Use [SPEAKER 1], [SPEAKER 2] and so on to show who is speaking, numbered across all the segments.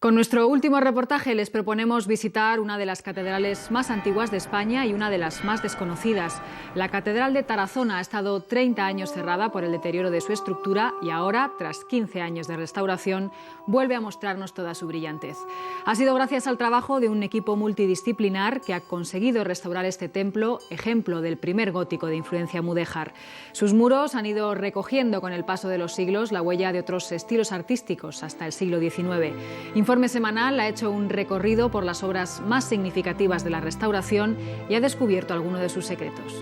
[SPEAKER 1] Con nuestro último reportaje les proponemos visitar una de las catedrales más antiguas de España y una de las más desconocidas. La Catedral de Tarazona ha estado 30 años cerrada por el deterioro de su estructura y ahora, tras 15 años de restauración, vuelve a mostrarnos toda su brillantez. Ha sido gracias al trabajo de un equipo multidisciplinar que ha conseguido restaurar este templo, ejemplo del primer gótico de influencia mudéjar. Sus muros han ido recogiendo con el paso de los siglos la huella de otros estilos artísticos hasta el siglo XIX. Informe Semanal ha hecho un recorrido por las obras más significativas de la restauración y ha descubierto algunos de sus secretos.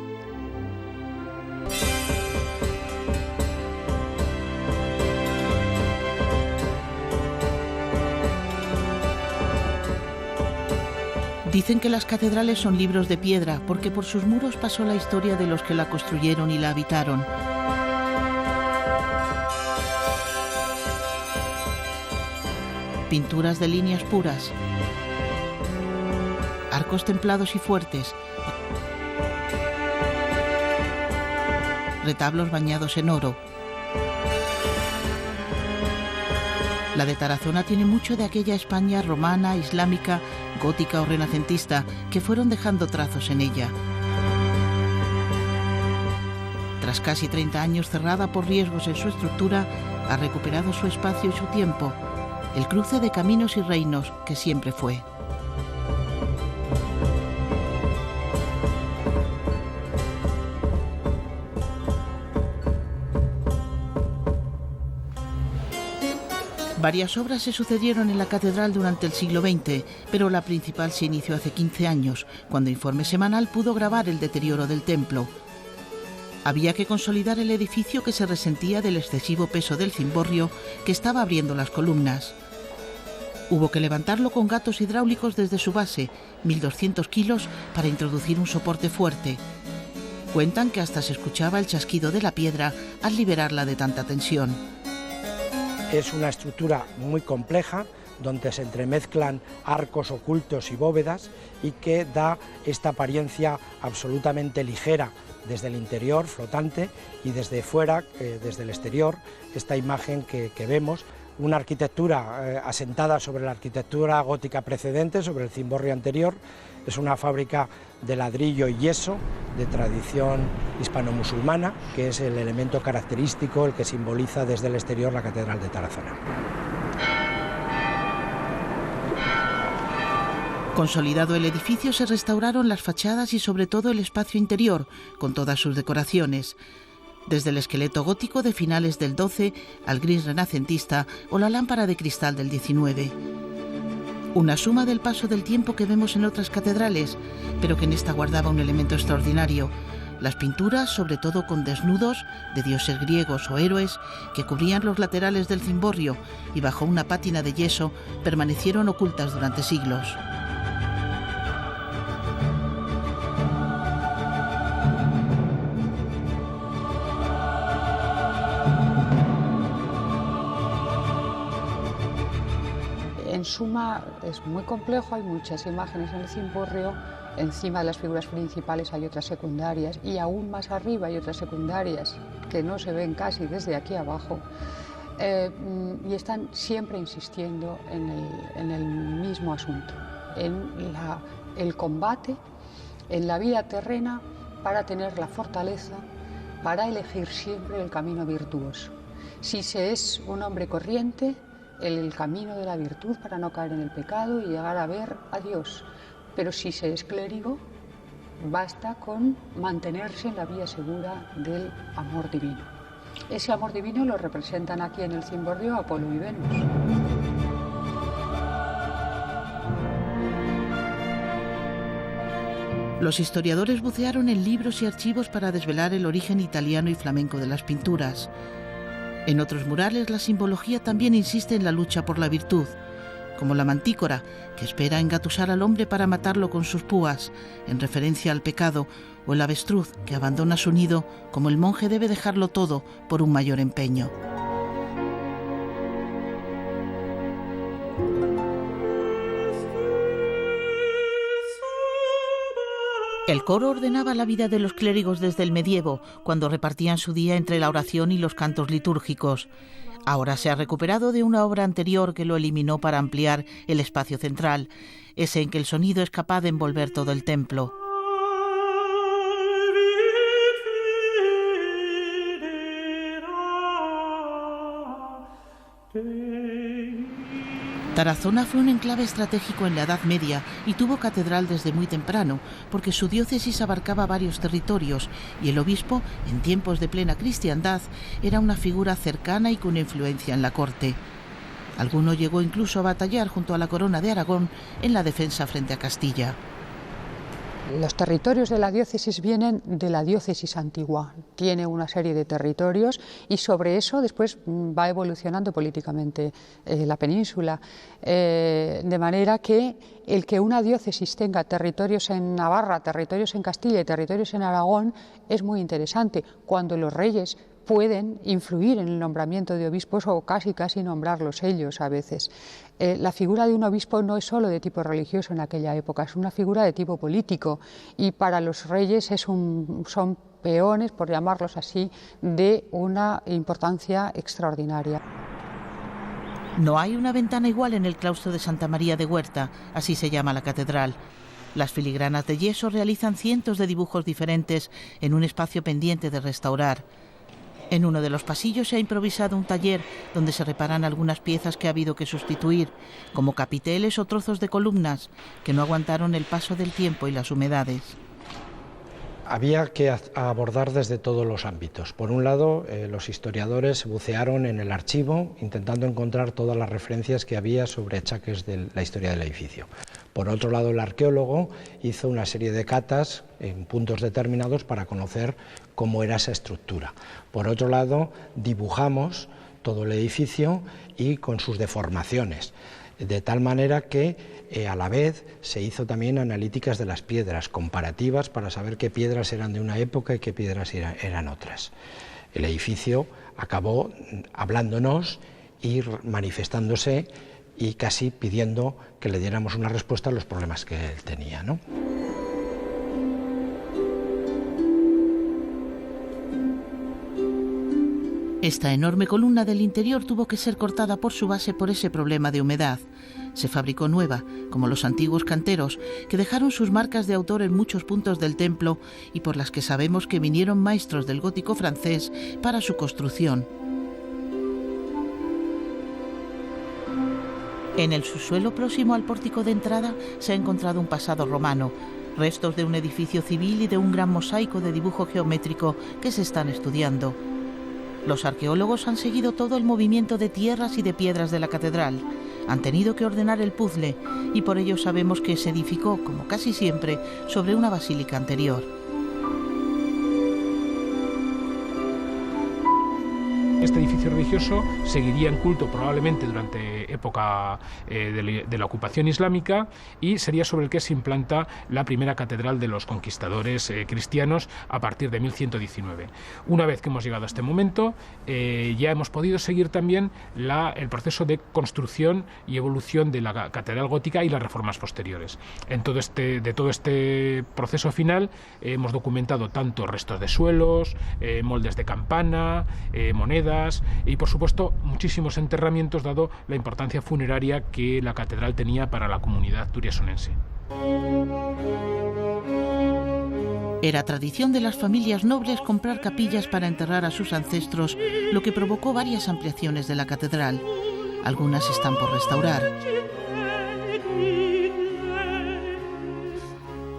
[SPEAKER 2] Dicen que las catedrales son libros de piedra porque por sus muros pasó la historia de los que la construyeron y la habitaron. Pinturas de líneas puras, arcos templados y fuertes, retablos bañados en oro. La de Tarazona tiene mucho de aquella España romana, islámica, gótica o renacentista que fueron dejando trazos en ella. Tras casi 30 años cerrada por riesgos en su estructura, ha recuperado su espacio y su tiempo. El cruce de caminos y reinos que siempre fue. Varias obras se sucedieron en la catedral durante el siglo XX, pero la principal se inició hace 15 años, cuando Informe Semanal pudo grabar el deterioro del templo. Había que consolidar el edificio que se resentía del excesivo peso del cimborrio que estaba abriendo las columnas. Hubo que levantarlo con gatos hidráulicos desde su base, 1.200 kilos, para introducir un soporte fuerte. Cuentan que hasta se escuchaba el chasquido de la piedra al liberarla de tanta tensión.
[SPEAKER 3] Es una estructura muy compleja, donde se entremezclan arcos ocultos y bóvedas y que da esta apariencia absolutamente ligera desde el interior, flotante, y desde fuera, desde el exterior, esta imagen que vemos. Una arquitectura asentada sobre la arquitectura gótica precedente, sobre el cimborrio anterior. Es una fábrica de ladrillo y yeso de tradición hispano-musulmana, que es el elemento característico, el que simboliza desde el exterior la Catedral de Tarazona.
[SPEAKER 2] Consolidado el edificio, se restauraron las fachadas y sobre todo el espacio interior, con todas sus decoraciones. Desde el esqueleto gótico de finales del XII al gris renacentista o la lámpara de cristal del XIX. Una suma del paso del tiempo que vemos en otras catedrales, pero que en esta guardaba un elemento extraordinario. Las pinturas, sobre todo con desnudos de dioses griegos o héroes, que cubrían los laterales del cimborrio y bajo una pátina de yeso, permanecieron ocultas durante siglos.
[SPEAKER 4] En suma, es muy complejo, hay muchas imágenes en el cimborrio, encima de las figuras principales hay otras secundarias y aún más arriba hay otras secundarias que no se ven casi desde aquí abajo, y están siempre insistiendo en el mismo asunto, en el combate, en la vida terrena para tener la fortaleza, para elegir siempre el camino virtuoso. Si se es un hombre corriente, el camino de la virtud para no caer en el pecado y llegar a ver a Dios. Pero si se es clérigo, basta con mantenerse en la vía segura del amor divino. Ese amor divino lo representan aquí en el cimborrio Apolo y Venus.
[SPEAKER 2] Los historiadores bucearon en libros y archivos para desvelar el origen italiano y flamenco de las pinturas. En otros murales la simbología también insiste en la lucha por la virtud, como la mantícora, que espera engatusar al hombre para matarlo con sus púas, en referencia al pecado, o el avestruz, que abandona su nido, como el monje debe dejarlo todo por un mayor empeño. El coro ordenaba la vida de los clérigos desde el medievo, cuando repartían su día entre la oración y los cantos litúrgicos. Ahora se ha recuperado de una obra anterior que lo eliminó para ampliar el espacio central, ese en que el sonido es capaz de envolver todo el templo. Tarazona fue un enclave estratégico en la Edad Media y tuvo catedral desde muy temprano, porque su diócesis abarcaba varios territorios y el obispo, en tiempos de plena cristiandad, era una figura cercana y con influencia en la corte. Alguno llegó incluso a batallar junto a la corona de Aragón en la defensa frente a Castilla.
[SPEAKER 4] Los territorios de la diócesis vienen de la diócesis antigua, tiene una serie de territorios y sobre eso después va evolucionando políticamente la península, de manera que el que una diócesis tenga territorios en Navarra, territorios en Castilla y territorios en Aragón es muy interesante, cuando los reyes pueden influir en el nombramiento de obispos o casi nombrarlos ellos a veces. La figura de un obispo no es solo de tipo religioso en aquella época, es una figura de tipo político y para los reyes son peones, por llamarlos así, de una importancia extraordinaria.
[SPEAKER 2] No hay una ventana igual en el claustro de Santa María de Huerta, así se llama la catedral. Las filigranas de yeso realizan cientos de dibujos diferentes en un espacio pendiente de restaurar. En uno de los pasillos se ha improvisado un taller donde se reparan algunas piezas que ha habido que sustituir, como capiteles o trozos de columnas, que no aguantaron el paso del tiempo y las humedades.
[SPEAKER 3] Había que abordar desde todos los ámbitos. Por un lado, los historiadores bucearon en el archivo intentando encontrar todas las referencias que había sobre achaques de la historia del edificio. Por otro lado, el arqueólogo hizo una serie de catas en puntos determinados para conocer cómo era esa estructura. Por otro lado, dibujamos todo el edificio y con sus deformaciones, de tal manera que a la vez se hizo también analíticas de las piedras, comparativas para saber qué piedras eran de una época y qué piedras eran otras. El edificio acabó hablándonos y manifestándose y casi pidiendo que le diéramos una respuesta a los problemas que él tenía, ¿no?
[SPEAKER 2] Esta enorme columna del interior tuvo que ser cortada por su base por ese problema de humedad. Se fabricó nueva, como los antiguos canteros, que dejaron sus marcas de autor en muchos puntos del templo y por las que sabemos que vinieron maestros del gótico francés para su construcción. En el subsuelo próximo al pórtico de entrada se ha encontrado un pasado romano, restos de un edificio civil y de un gran mosaico de dibujo geométrico que se están estudiando. Los arqueólogos han seguido todo el movimiento de tierras y de piedras de la catedral. Han tenido que ordenar el puzzle y por ello sabemos que se edificó, como casi siempre, sobre una basílica anterior.
[SPEAKER 5] Este edificio religioso seguiría en culto probablemente durante época de la ocupación islámica y sería sobre el que se implanta la primera catedral de los conquistadores cristianos a partir de 1119. Una vez que hemos llegado a este momento, ya hemos podido seguir también el proceso de construcción y evolución de la catedral gótica y las reformas posteriores. De todo este proceso final hemos documentado tanto restos de suelos, moldes de campana, monedas, y por supuesto muchísimos enterramientos, dado la importancia funeraria que la catedral tenía para la comunidad turiasonense.
[SPEAKER 2] Era tradición de las familias nobles comprar capillas para enterrar a sus ancestros, lo que provocó varias ampliaciones de la catedral. Algunas están por restaurar.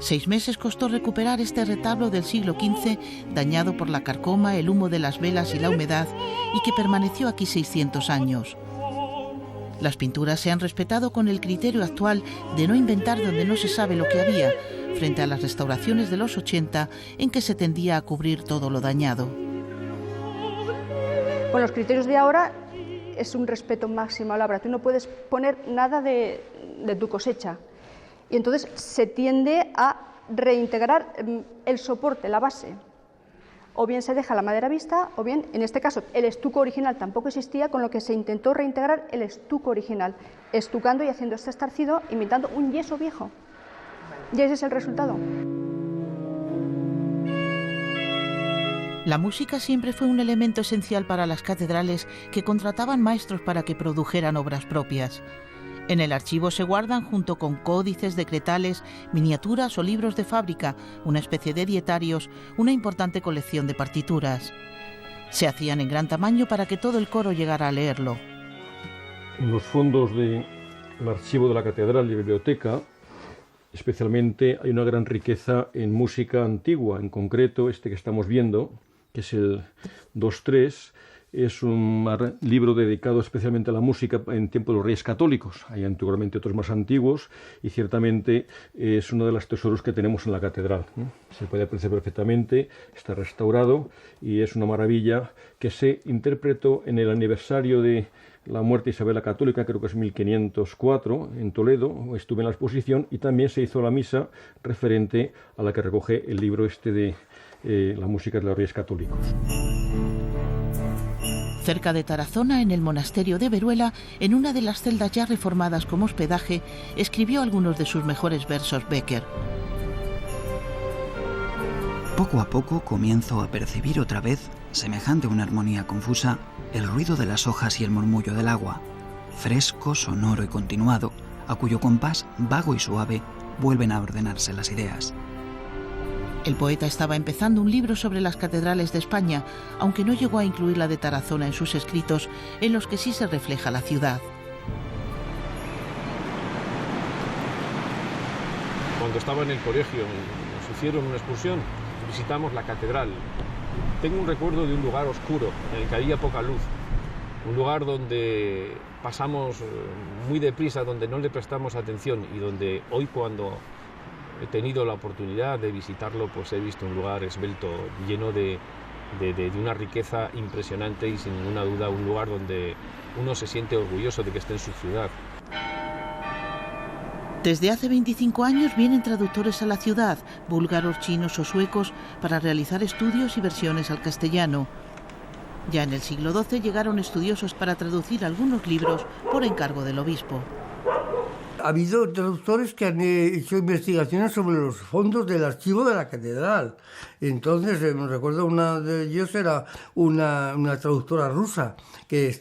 [SPEAKER 2] 6 meses costó recuperar este retablo del siglo XV, dañado por la carcoma, el humo de las velas y la humedad, y que permaneció aquí 600 años. Las pinturas se han respetado con el criterio actual de no inventar donde no se sabe lo que había, frente a las restauraciones de los 80, en que se tendía a cubrir todo lo dañado.
[SPEAKER 6] Con los criterios de ahora es un respeto máximo a la obra. Tú no puedes poner nada de tu cosecha. Y entonces se tiende a reintegrar el soporte, la base. O bien se deja la madera vista, o bien, en este caso, el estuco original tampoco existía, con lo que se intentó reintegrar el estuco original, estucando y haciendo este estarcido, imitando un yeso viejo. Y ese es el resultado.
[SPEAKER 2] La música siempre fue un elemento esencial para las catedrales, que contrataban maestros para que produjeran obras propias. En el archivo se guardan, junto con códices, decretales, miniaturas o libros de fábrica, una especie de dietarios, una importante colección de partituras. Se hacían en gran tamaño para que todo el coro llegara a leerlo.
[SPEAKER 7] En los fondos del archivo de la catedral y biblioteca, especialmente, hay una gran riqueza en música antigua. En concreto, este que estamos viendo, que es el 2.3, es un libro dedicado especialmente a la música en tiempo de los Reyes Católicos. Hay antiguamente otros más antiguos y ciertamente es uno de los tesoros que tenemos en la catedral. Se puede apreciar perfectamente, está restaurado y es una maravilla que se interpretó en el aniversario de la muerte de Isabel la Católica, creo que es 1504, en Toledo. Estuve en la exposición y también se hizo la misa referente a la que recoge el libro este de la música de los Reyes Católicos.
[SPEAKER 2] Cerca de Tarazona, en el monasterio de Veruela, en una de las celdas ya reformadas como hospedaje, escribió algunos de sus mejores versos Bécquer.
[SPEAKER 8] Poco a poco comienzo a percibir otra vez, semejante a una armonía confusa, el ruido de las hojas y el murmullo del agua, fresco, sonoro y continuado, a cuyo compás, vago y suave, vuelven a ordenarse las ideas.
[SPEAKER 2] El poeta estaba empezando un libro sobre las catedrales de España, aunque no llegó a incluir la de Tarazona en sus escritos, en los que sí se refleja la ciudad.
[SPEAKER 9] Cuando estaba en el colegio, nos hicieron una excursión, visitamos la catedral. Tengo un recuerdo de un lugar oscuro, en el que había poca luz, un lugar donde pasamos muy deprisa, donde no le prestamos atención y donde hoy, cuando he tenido la oportunidad de visitarlo, pues he visto un lugar esbelto, lleno de una riqueza impresionante y sin ninguna duda un lugar donde uno se siente orgulloso de que esté en su ciudad.
[SPEAKER 2] Desde hace 25 años vienen traductores a la ciudad, búlgaros, chinos o suecos, para realizar estudios y versiones al castellano. Ya en el siglo XII llegaron estudiosos para traducir algunos libros por encargo del obispo.
[SPEAKER 10] Ha habido traductores que han hecho investigaciones sobre los fondos del archivo de la catedral. Entonces, me recuerdo, una de ellos era una traductora rusa que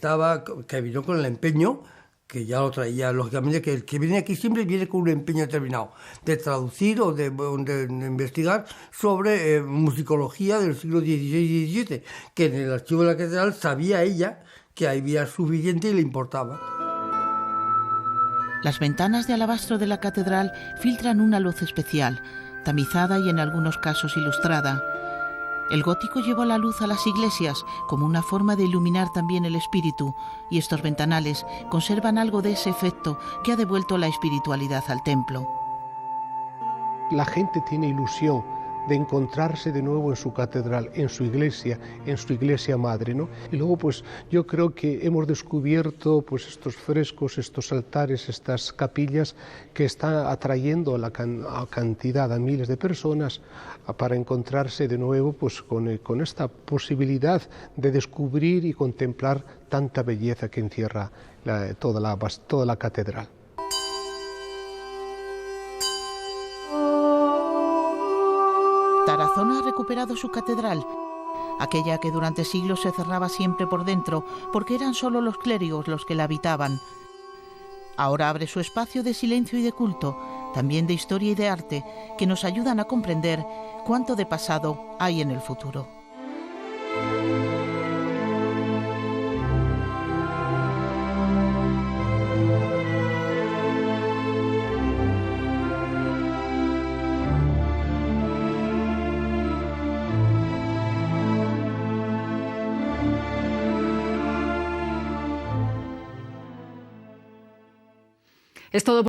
[SPEAKER 10] vino con el empeño, que ya lo traía, lógicamente, que el que viene aquí siempre viene con un empeño determinado, de traducir o de investigar sobre musicología del siglo XVI y XVII, que en el archivo de la catedral sabía ella que había suficiente y le importaba.
[SPEAKER 2] Las ventanas de alabastro de la catedral filtran una luz especial, tamizada y en algunos casos ilustrada. El gótico llevó la luz a las iglesias como una forma de iluminar también el espíritu, y estos ventanales conservan algo de ese efecto que ha devuelto la espiritualidad al templo.
[SPEAKER 11] La gente tiene ilusión de encontrarse de nuevo en su catedral, en su iglesia madre, ¿no? Y luego, pues, yo creo que hemos descubierto, pues, estos frescos, estos altares, estas capillas que están atrayendo a cantidad, a miles de personas para encontrarse de nuevo, pues, con esta posibilidad de descubrir y contemplar tanta belleza que encierra toda la catedral.
[SPEAKER 2] Tarazona ha recuperado su catedral, aquella que durante siglos se cerraba siempre por dentro porque eran solo los clérigos los que la habitaban. Ahora abre su espacio de silencio y de culto, también de historia y de arte, que nos ayudan a comprender cuánto de pasado hay en el futuro.
[SPEAKER 1] Es todo.